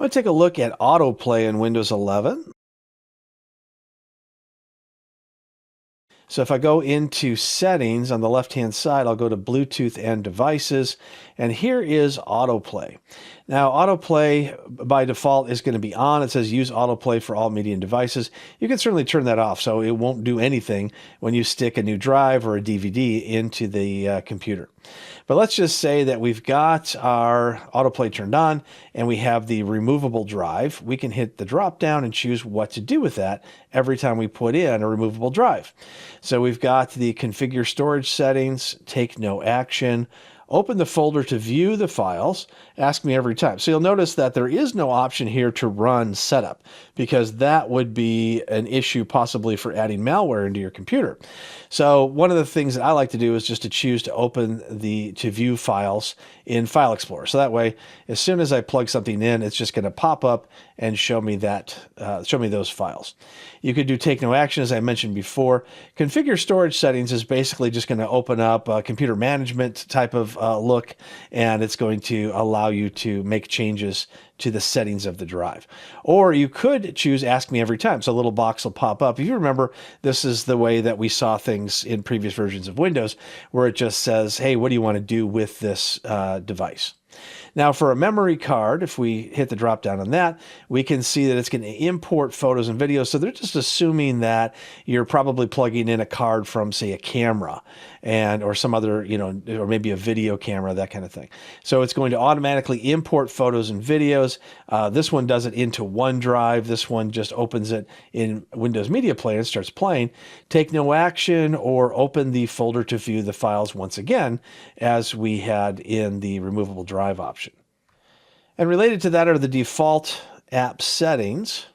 I'm going to take a look at AutoPlay in Windows 11. So if I go into Settings on the left-hand side, I'll go to Bluetooth and Devices, and here is AutoPlay. Now, AutoPlay by default is going to be on. It says use AutoPlay for all media and devices. You can certainly turn that off, so it won't do anything when you stick a new drive or a DVD into the computer. But let's just say that we've got our AutoPlay turned on and we have the removable drive. We can hit the drop down and choose what to do with that every time we put in a removable drive. So we've got the configure storage settings, take no action, open the folder to view the files, ask me every time. So you'll notice that there is no option here to run setup, because that would be an issue possibly for adding malware into your computer. So one of the things that I like to do is just to choose to open to view files in File Explorer. So that way, as soon as I plug something in, it's just going to pop up and show me those files. You could do take no action, as I mentioned before. Configure storage settings is basically just going to open up a computer management type of look, and it's going to allow you to make changes to the settings of the drive. Or you could choose ask me every time. So a little box will pop up. If you remember, this is the way that we saw things in previous versions of Windows, where it just says, hey, what do you want to do with this device? Now for a memory card, if we hit the drop down on that, we can see that it's going to import photos and videos. So they're just assuming that you're probably plugging in a card from, say, a camera or some other, or maybe a video camera, that kind of thing. So it's going to automatically import photos and videos. This one does it into OneDrive. This one just opens it in Windows Media Player and starts playing. Take no action or open the folder to view the files once again, as we had in the removable drive option. And related to that are the default app settings.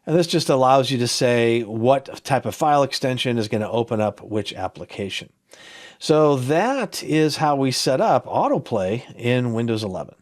And this just allows you to say what type of file extension is going to open up which application. So that is how we set up AutoPlay in Windows 11.